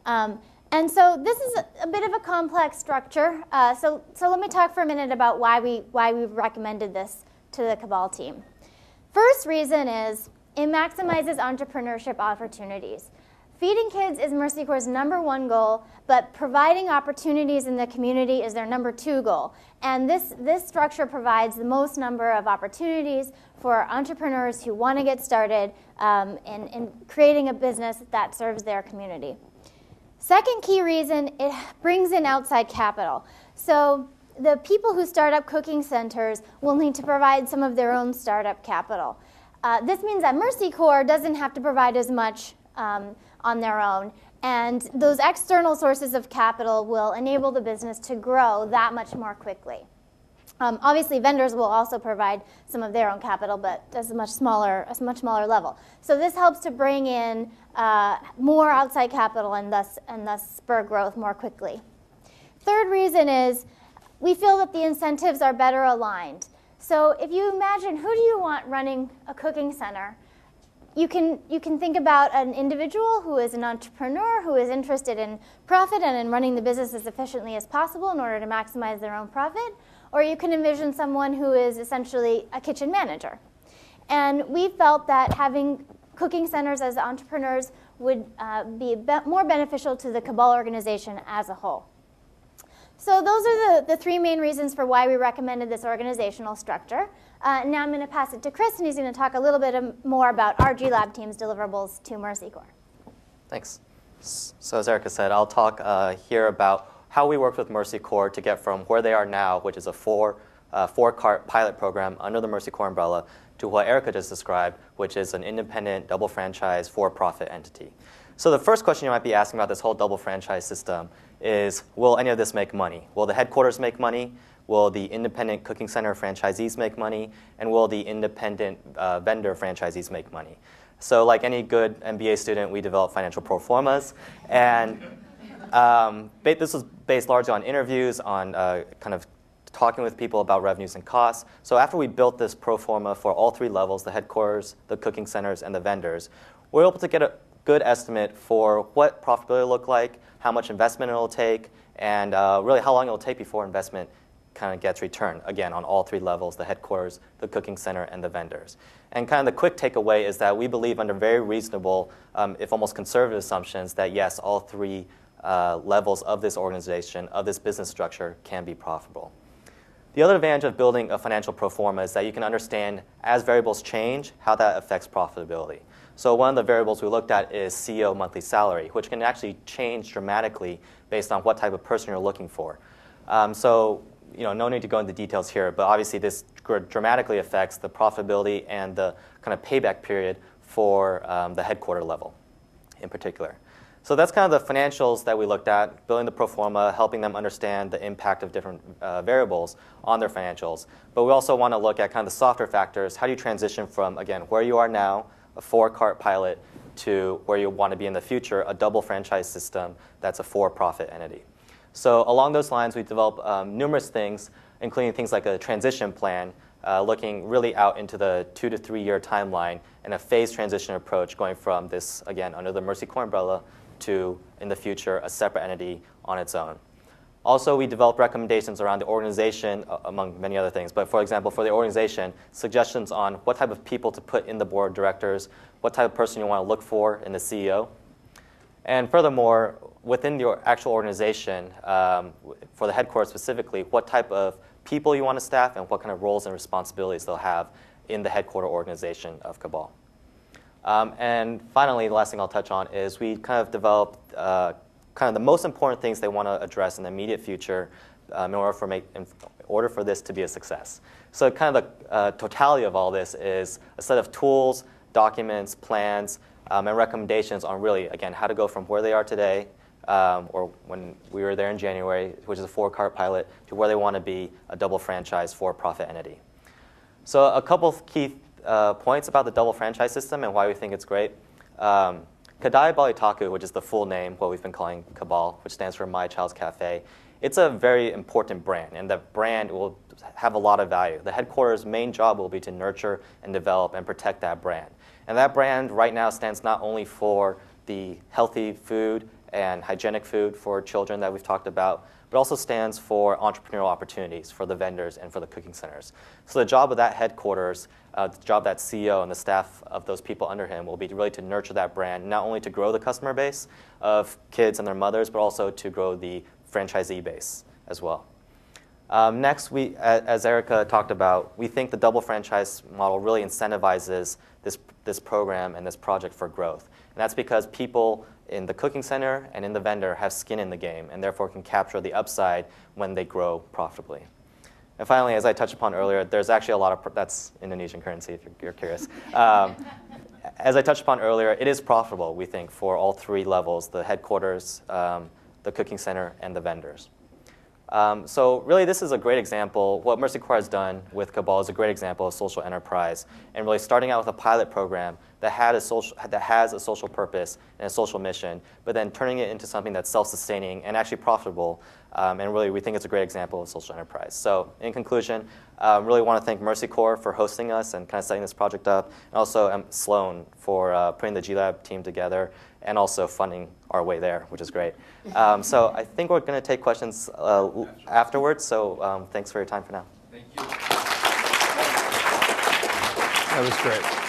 And so this is a bit of a complex structure. So let me talk for a minute about why we've recommended this to the Cabal team. First reason is it maximizes entrepreneurship opportunities. Feeding kids is Mercy Corps' #1 goal, but providing opportunities in the community is their #2 goal. And this structure provides the most number of opportunities for entrepreneurs who want to get started in creating a business that serves their community. Second key reason, it brings in outside capital. So the people who start up cooking centers will need to provide some of their own startup capital. This means that Mercy Corps doesn't have to provide as much on their own, and those external sources of capital will enable the business to grow that much more quickly. Obviously, vendors will also provide some of their own capital, but at a much smaller level. So this helps to bring in more outside capital and thus spur growth more quickly. Third reason is we feel that the incentives are better aligned. So if you imagine, who do you want running a cooking center? You can think about an individual who is an entrepreneur who is interested in profit and in running the business as efficiently as possible in order to maximize their own profit. Or you can envision someone who is essentially a kitchen manager. And we felt that having cooking centers as entrepreneurs would be more beneficial to the Cabal organization as a whole. So those are the three main reasons for why we recommended this organizational structure. Now I'm going to pass it to Chris, and he's going to talk a little bit more about our G-Lab team's deliverables to Mercy Corps. Thanks. So as Erica said, I'll talk here about how we worked with Mercy Corps to get from where they are now, which is a four-cart pilot program under the Mercy Corps umbrella, to what Erica just described, which is an independent, double franchise, for-profit entity. So the first question you might be asking about this whole double franchise system is, will any of this make money? Will the headquarters make money? Will the independent cooking center franchisees make money? And will the independent vendor franchisees make money? So like any good MBA student, we develop financial pro formas. And this was based largely on interviews, on kind of talking with people about revenues and costs. So after we built this pro forma for all three levels, the headquarters, the cooking centers, and the vendors, we were able to get a good estimate for what profitability will look like, how much investment it will take, and really how long it will take before investment kind of gets returned, again, on all three levels, the headquarters, the cooking center, and the vendors. And kind of the quick takeaway is that we believe under very reasonable, if almost conservative assumptions, that yes, all three levels of this organization, of this business structure, can be profitable. The other advantage of building a financial pro forma is that you can understand, as variables change, how that affects profitability. So one of the variables we looked at is CEO monthly salary, which can actually change dramatically based on what type of person you're looking for. So no need to go into details here, but obviously this dramatically affects the profitability and the kind of payback period for the headquarter level in particular. So that's kind of the financials that we looked at, building the pro forma, helping them understand the impact of different variables on their financials. But we also want to look at kind of the softer factors. How do you transition from, again, where you are now, a four-cart pilot, to where you want to be in the future, a double franchise system that's a for-profit entity. So along those lines, we developed numerous things, including things like a transition plan, looking really out into the 2 to 3 year timeline, and a phased transition approach going from this, again, under the Mercy Corps umbrella, to, in the future, a separate entity on its own. Also, we developed recommendations around the organization, among many other things. But for example, for the organization, suggestions on what type of people to put in the board of directors, what type of person you want to look for in the CEO. And furthermore, within the actual organization, for the headquarters specifically, what type of people you want to staff and what kind of roles and responsibilities they'll have in the headquarter organization of Cabal. And finally, the last thing I'll touch on is we kind of developed kind of the most important things they want to address in the immediate future in order for this to be a success. So kind of the totality of all this is a set of tools, documents, plans, and recommendations on really, again, how to go from where they are today, or when we were there in January, which is a four-cart pilot, to where they want to be, a double franchise for-profit entity. So a couple of key points about the double franchise system and why we think it's great. Kadai Balitaku, which is the full name, what we've been calling Cabal, which stands for My Child's Cafe, it's a very important brand, and the brand will have a lot of value. The headquarters' main job will be to nurture and develop and protect that brand. And that brand right now stands not only for the healthy food and hygienic food for children that we've talked about, but also stands for entrepreneurial opportunities for the vendors and for the cooking centers. So the job of that headquarters, the job of that CEO and the staff of those people under him will be really to nurture that brand, not only to grow the customer base of kids and their mothers, but also to grow the franchisee base as well. Next, as Erica talked about, we think the double franchise model really incentivizes this program and this project for growth. And that's because people in the cooking center and in the vendor have skin in the game and therefore can capture the upside when they grow profitably. And finally, as I touched upon earlier, there's actually a lot of, that's Indonesian currency if you're curious. As I touched upon earlier, it is profitable, we think, for all three levels, the headquarters, the cooking center, and the vendors. So really, this is a great example. What Mercy Corps has done with Cabal is a great example of social enterprise, and really starting out with a pilot program that has a social purpose and a social mission, but then turning it into something that's self-sustaining and actually profitable. And really, we think it's a great example of social enterprise. So in conclusion, really want to thank Mercy Corps for hosting us and kind of setting this project up, and also Sloan for putting the G-Lab team together and also funding our way there, which is great. So I think we're going to take questions afterwards, so thanks for your time for now. Thank you. That was great.